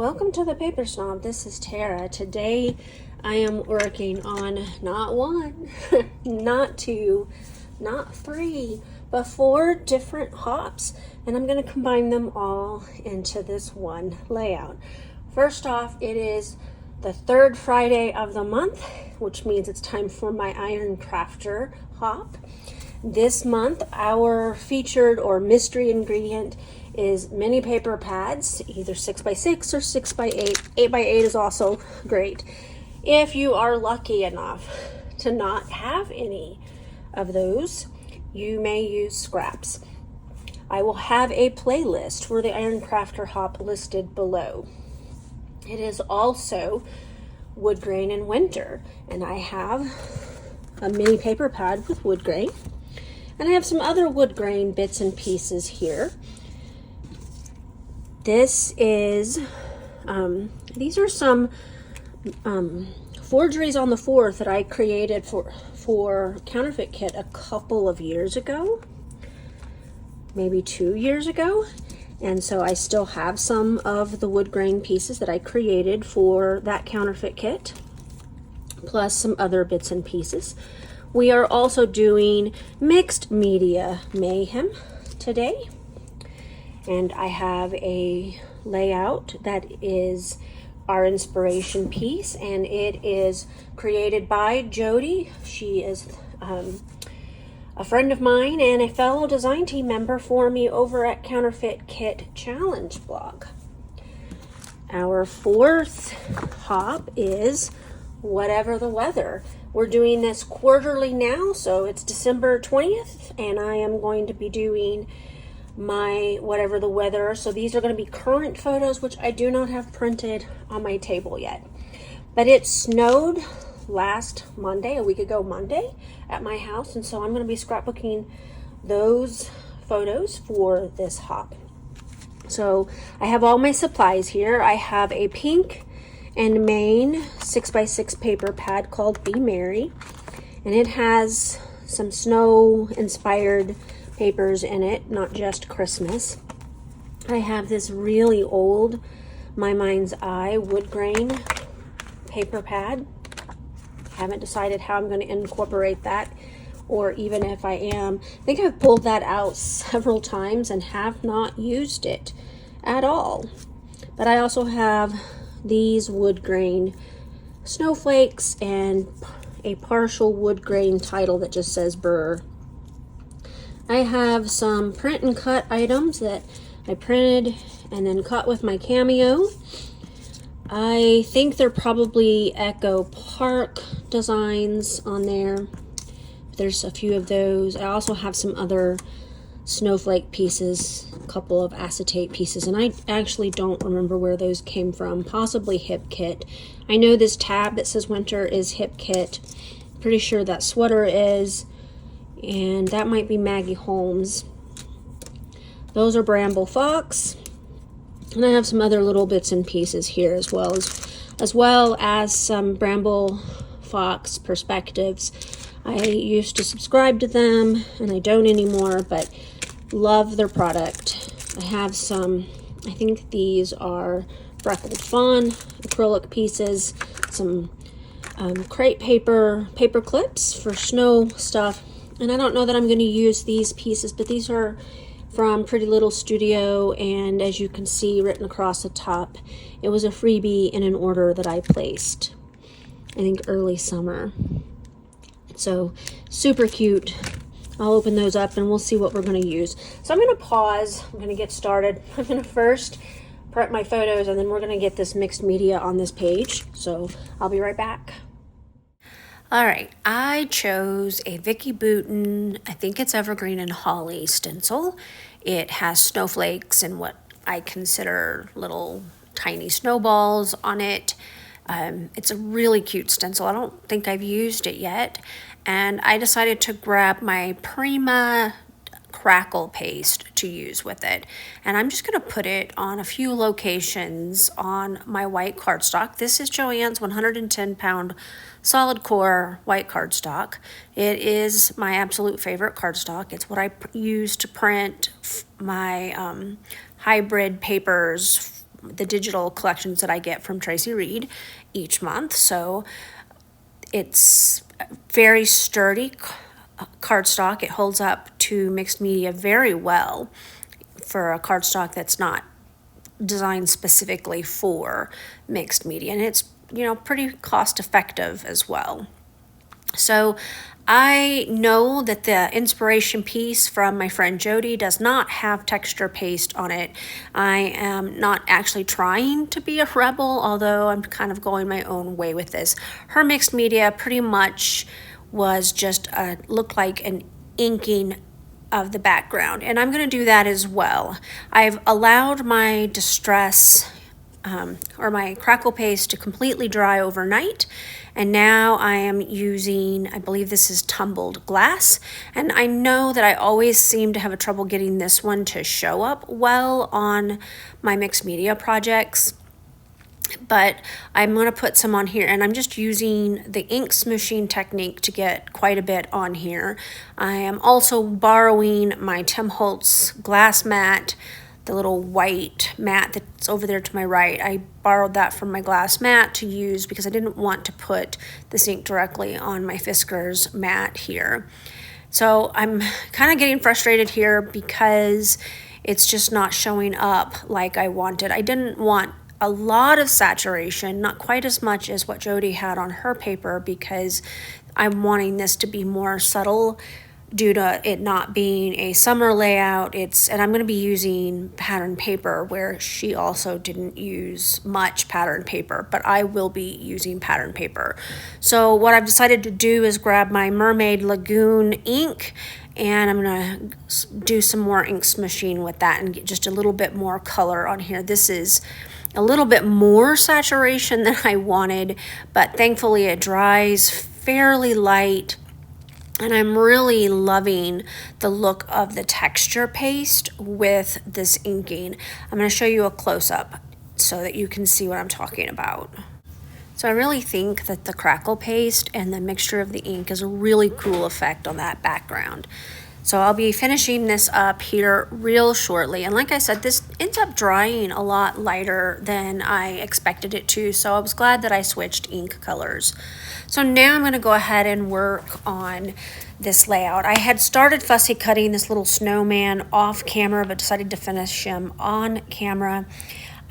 Welcome to the Paper Snob. This is Tara. Today I am working on not one, not two, not three, but 4 different hops, and I'm going to combine them all into this one layout. First off, it is the 3rd Friday of the month, which means it's time for my Iron Crafter hop. This month, our featured or mystery ingredient is mini paper pads, either 6x6 or 6x8. 8x8 is also great. If you are lucky enough to not have any of those, you may use scraps. I will have a playlist for the Iron Crafter hop listed below. It is also Woodgrain in winter, and I have a mini paper pad with Woodgrain, and I have some other Woodgrain bits and pieces here. This is, these are some forgeries on the 4th that I created for Counterfeit Kit a couple of years ago, maybe 2 years ago. And so I still have some of the Woodgrain pieces that I created for that Counterfeit Kit, plus some other bits and pieces. We are also doing mixed media mayhem today. And I have a layout that is our inspiration piece, and it is created by Jody. She is a friend of mine and a fellow design team member for me over at Counterfeit Kit Challenge blog. Our 4th hop is Whatever the Weather. We're doing this quarterly now, so it's December 20th, and I am going to be doing my Whatever the Weather. So these are going to be current photos, which I do not have printed on my table yet. But it snowed last Monday, a week ago Monday, at my house, and so I'm going to be scrapbooking those photos for this hop. So I have all my supplies here. I have a pink and Maine 6x6 paper pad called Be Merry, and it has some snow inspired papers in it, not just Christmas. I have this really old My Mind's Eye Woodgrain paper pad. Haven't decided how I'm going to incorporate that, or even if I am. I think I've pulled that out several times and have not used it at all. But I also have these Woodgrain snowflakes and a partial Woodgrain title that just says Burr. I have some print and cut items that I printed and then cut with my Cameo. I think they're probably Echo Park designs on there. There's a few of those. I also have some other snowflake pieces, a couple of acetate pieces, and I actually don't remember where those came from. Possibly Hip Kit. I know this tab that says winter is Hip Kit. Pretty sure that sweater is, and that might be Maggie Holmes. Those are Bramble Fox, and I have some other little bits and pieces here as well as some Bramble Fox perspectives. I used to subscribe to them, and I don't anymore, but love their product. I have some, I think these are Freckled Fawn acrylic pieces, some crepe paper clips for snow stuff. And I don't know that I'm going to use these pieces, but these are from Pretty Little Studio, and as you can see written across the top, it was a freebie in an order that I placed, I think early summer. So super cute. I'll open those up and we'll see what we're going to use. So I'm going to pause. I'm going to get started. I'm going to first prep my photos, and then we're going to get this mixed media on this page. So I'll be right back. All right, I chose a Vicky Bouton, I think it's Evergreen and Holly stencil. It has snowflakes and what I consider little tiny snowballs on it. It's a really cute stencil. I don't think I've used it yet. And I decided to grab my Prima crackle paste to use with it. And I'm just going to put it on a few locations on my white cardstock. This is Joann's 110 pound solid core white cardstock. It is my absolute favorite cardstock. It's what I use to print my hybrid papers the digital collections that I get from Tracy Reed each month. So it's very sturdy cardstock. It holds up to mixed media very well for a cardstock that's not designed specifically for mixed media, and it's, you know, pretty cost effective as well. So I know that the inspiration piece from my friend Jody does not have texture paste on it. I am not actually trying to be a rebel, although I'm kind of going my own way with this. Her mixed media pretty much was just looked like an inking of the background, and I'm going to do that as well. I've allowed my distress or my crackle paste to completely dry overnight, and now I am using, I believe this is tumbled glass, and I know that I always seem to have a trouble getting this one to show up well on my mixed media projects, but I'm going to put some on here, and I'm just using the ink smooshing technique to get quite a bit on here. I am also borrowing my Tim Holtz glass mat, the little white mat that's over there to my right. I borrowed that from my glass mat to use because I didn't want to put this ink directly on my Fiskars mat here. So I'm kind of getting frustrated here because it's just not showing up like I wanted. I didn't want a lot of saturation, not quite as much as what Jody had on her paper, because I'm wanting this to be more subtle due to it not being a summer layout. And I'm going to be using pattern paper where she also didn't use much pattern paper, but I will be using pattern paper. So what I've decided to do is grab my Mermaid Lagoon ink, and I'm going to do some more ink smooshing with that and get just a little bit more color on here. This is a little bit more saturation than I wanted, but thankfully it dries fairly light, and I'm really loving the look of the texture paste with this inking. I'm going to show you a close-up so that you can see what I'm talking about. So I really think that the crackle paste and the mixture of the ink is a really cool effect on that background. So I'll be finishing this up here real shortly. And like I said, this ends up drying a lot lighter than I expected it to. So I was glad that I switched ink colors. So now I'm going to go ahead and work on this layout. I had started fussy cutting this little snowman off camera, but decided to finish him on camera.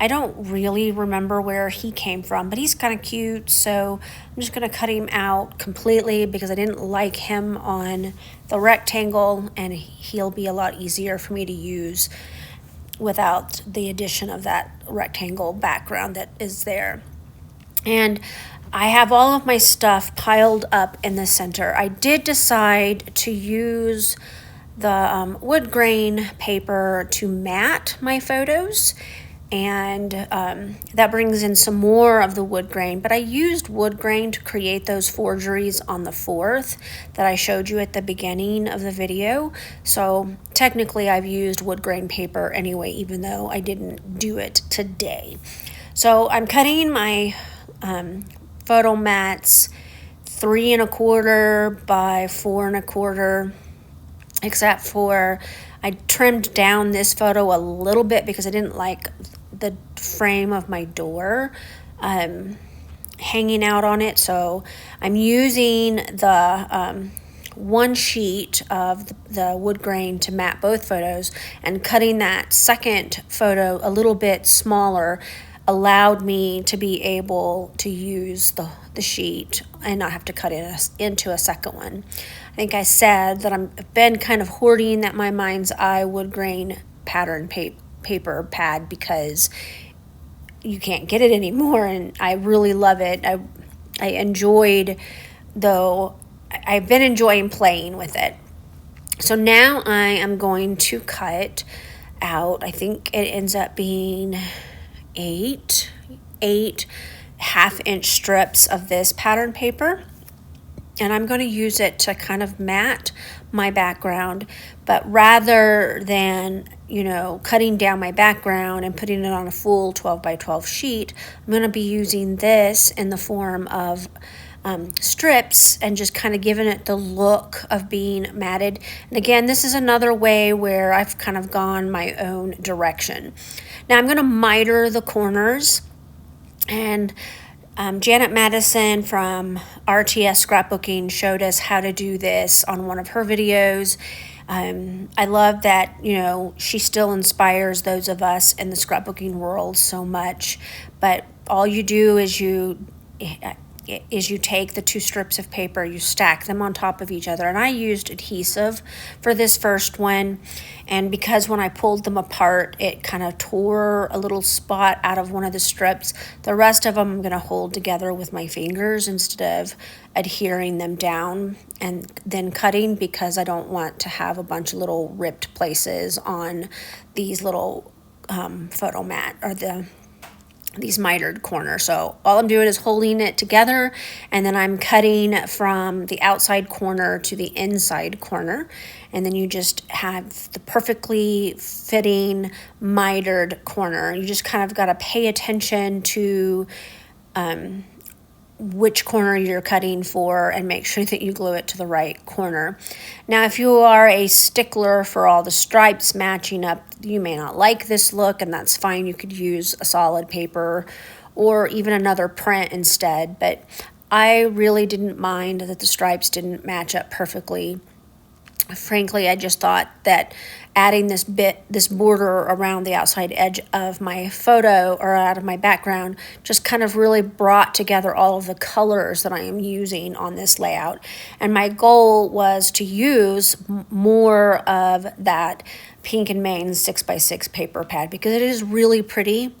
I don't really remember where he came from, but he's kind of cute, so I'm just going to cut him out completely because I didn't like him on the rectangle, and he'll be a lot easier for me to use without the addition of that rectangle background that is there. And I have all of my stuff piled up in the center. I did decide to use the wood grain paper to mat my photos, and that brings in some more of the wood grain, but I used wood grain to create those forgeries on the 4th that I showed you at the beginning of the video. So technically I've used wood grain paper anyway, even though I didn't do it today. So I'm cutting my photo mats 3 1/4 by 4 1/4, except for I trimmed down this photo a little bit because I didn't like the frame of my door hanging out on it. So I'm using the one sheet of the wood grain to mat both photos, and cutting that second photo a little bit smaller allowed me to be able to use the sheet and not have to cut it into a second one. I think I said that I've been kind of hoarding that my mind's eye wood grain pattern paper pad because you can't get it anymore, and I really love it. I enjoyed, though, I've been enjoying playing with it. So now I am going to cut out, I think it ends up being eight 1/2-inch strips of this pattern paper, and I'm going to use it to kind of mat my background, but rather than, cutting down my background and putting it on a full 12 by 12 sheet, I'm going to be using this in the form of strips and just kind of giving it the look of being matted. And again, this is another way where I've kind of gone my own direction. Now I'm going to miter the corners, and Janet Madison from RTS Scrapbooking showed us how to do this on one of her videos. I love that, you know, she still inspires those of us in the scrapbooking world so much. But all you do is you take the 2 strips of paper, you stack them on top of each other. And I used adhesive for this first one. And because when I pulled them apart, it kind of tore a little spot out of one of the strips, the rest of them I'm going to hold together with my fingers instead of adhering them down and then cutting, because I don't want to have a bunch of little ripped places on these little photo mat or these mitered corners. So all I'm doing is holding it together, and then I'm cutting from the outside corner to the inside corner, and then you just have the perfectly fitting mitered corner. You just kind of got to pay attention to which corner you're cutting for and make sure that you glue it to the right corner. Now, if you are a stickler for all the stripes matching up, you may not like this look, and that's fine. You could use a solid paper or even another print instead, but I really didn't mind that the stripes didn't match up perfectly. Frankly, I just thought that adding this border around the outside edge of my photo or out of my background just kind of really brought together all of the colors that I am using on this layout. And my goal was to use more of that Pink and Maine 6x6 paper pad because it is really pretty.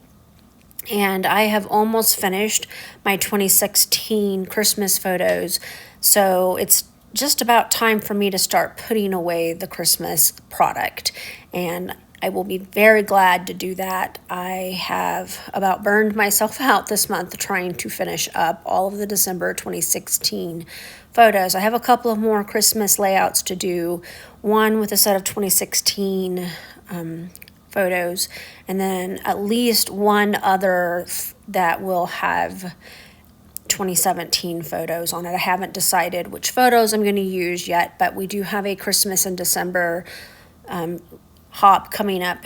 And I have almost finished my 2016 Christmas photos, so it's just about time for me to start putting away the Christmas product, and I will be very glad to do that. I have about burned myself out this month trying to finish up all of the December 2016 photos. I have a couple of more Christmas layouts to do, one with a set of 2016 photos, and then at least one other that will have 2017 photos on it. I haven't decided which photos I'm going to use yet, but we do have a Christmas and December hop coming up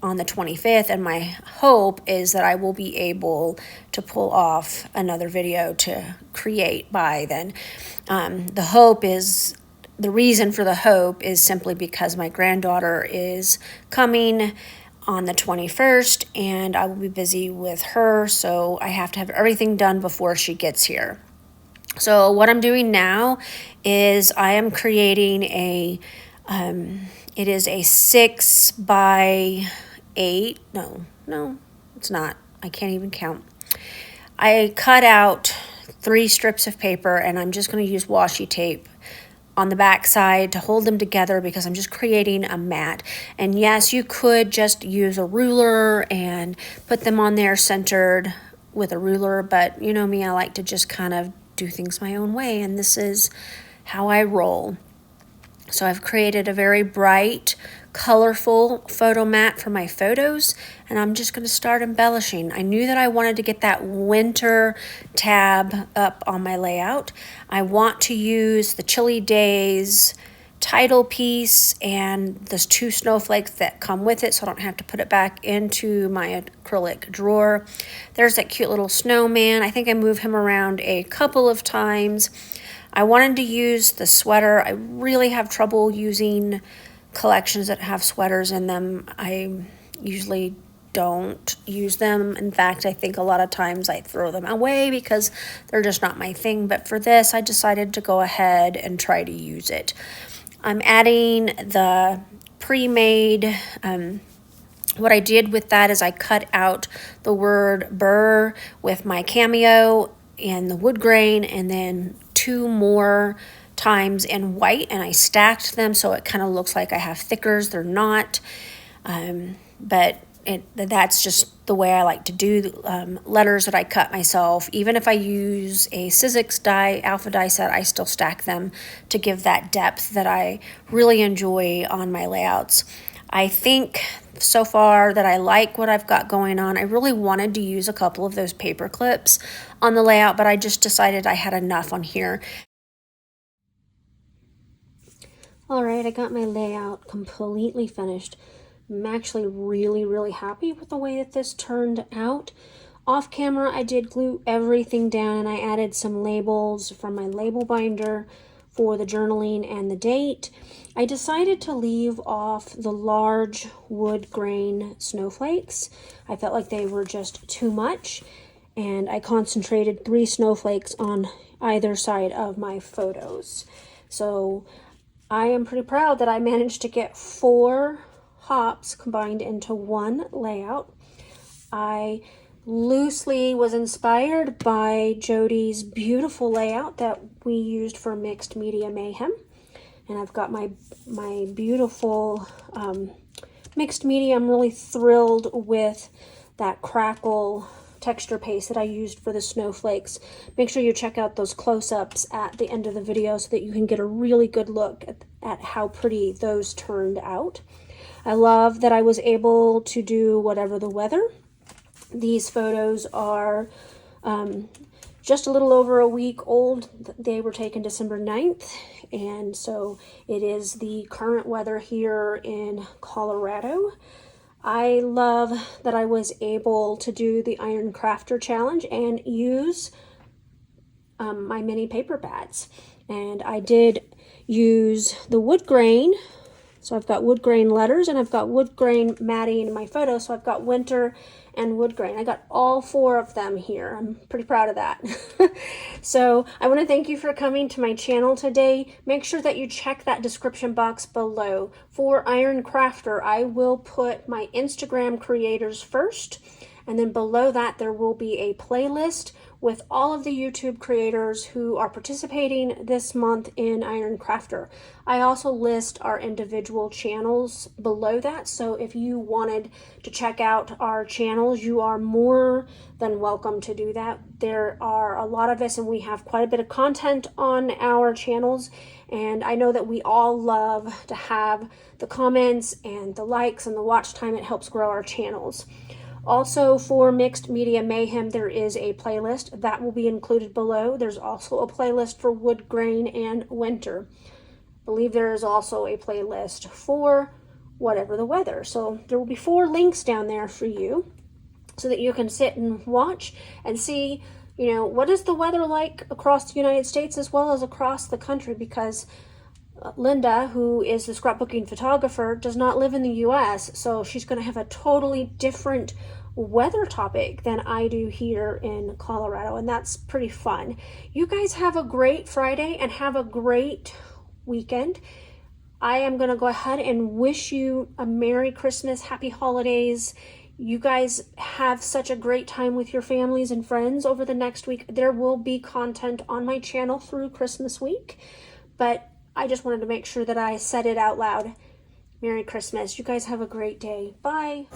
on the 25th, and my hope is that I will be able to pull off another video to create by then. The reason for the hope is simply because my granddaughter is coming on the 21st, and I will be busy with her, so I have to have everything done before she gets here. So what I'm doing now is I am creating it is a 6x8, no, it's not, I can't even count. I cut out 3 strips of paper, and I'm just going to use washi tape on the back side to hold them together because I'm just creating a mat. And yes, you could just use a ruler and put them on there centered with a ruler, but you know me, I like to just kind of do things my own way, and this is how I roll. So I've created a very bright, colorful photo mat for my photos, and I'm just going to start embellishing. I knew that I wanted to get that winter tab up on my layout. I want to use the Chilly Days title piece and those 2 snowflakes that come with it, so I don't have to put it back into my acrylic drawer. There's that cute little snowman. I think I moved him around a couple of times. I wanted to use the sweater. I really have trouble using collections that have sweaters in them. I usually don't use them. In fact, I think a lot of times I throw them away because they're just not my thing. But for this, I decided to go ahead and try to use it. I'm adding the pre-made, what I did with that is I cut out the word burr with my cameo and the wood grain, and then 2 more times in white, and I stacked them so it kind of looks like I have thickers. They're not, but that's just the way I like to do letters that I cut myself. Even if I use a Sizzix alpha die set, I still stack them to give that depth that I really enjoy on my layouts. I think so far that I like what I've got going on. I really wanted to use a couple of those paper clips on the layout, but I just decided I had enough on here. All right, I got my layout completely finished. I'm actually really happy with the way that this turned out. Off camera, I did glue everything down and I added some labels from my label binder for the journaling and the date. I decided to leave off the large wood grain snowflakes. I felt like they were just too much, and I concentrated 3 snowflakes on either side of my photos. So I am pretty proud that I managed to get 4 hops combined into one layout. I loosely was inspired by Jody's beautiful layout that we used for Mixed Media Mayhem. And I've got my beautiful mixed media. I'm really thrilled with that crackle texture paste that I used for the snowflakes. Make sure you check out those close-ups at the end of the video so that you can get a really good look at how pretty those turned out. I love that I was able to do whatever the weather. These photos are just a little over a week old. They were taken December 9th, and so it is the current weather here in Colorado. I love that I was able to do the Iron Crafter Challenge and use my mini paper pads. And I did use the wood grain. So I've got wood grain letters and I've got wood grain matting in my photo. So I've got winter and wood grain. I got all 4 of them here. I'm pretty proud of that. So I want to thank you for coming to my channel today. Make sure that you check that description box below. For Iron Crafter, I will put my Instagram creators first, and then below that there will be a playlist with all of the YouTube creators who are participating this month in Iron Crafter. I also list our individual channels below that, so if you wanted to check out our channels, you are more than welcome to do that. There are a lot of us and we have quite a bit of content on our channels, and I know that we all love to have the comments and the likes and the watch time. It helps grow our channels. Also, for Mixed Media Mayhem, there is a playlist that will be included below. There's also a playlist for wood grain and winter. I believe there is also a playlist for whatever the weather. So there will be 4 links down there for you so that you can sit and watch and see, you know, what is the weather like across the United States as well as across the country, because Linda, who is the scrapbooking photographer, does not live in the US, so she's going to have a totally different weather topic than I do here in Colorado, and that's pretty fun. You guys have a great Friday and have a great weekend. I am going to go ahead and wish you a Merry Christmas, Happy Holidays. You guys have such a great time with your families and friends over the next week. There will be content on my channel through Christmas week, but I just wanted to make sure that I said it out loud. Merry Christmas. You guys have a great day. Bye.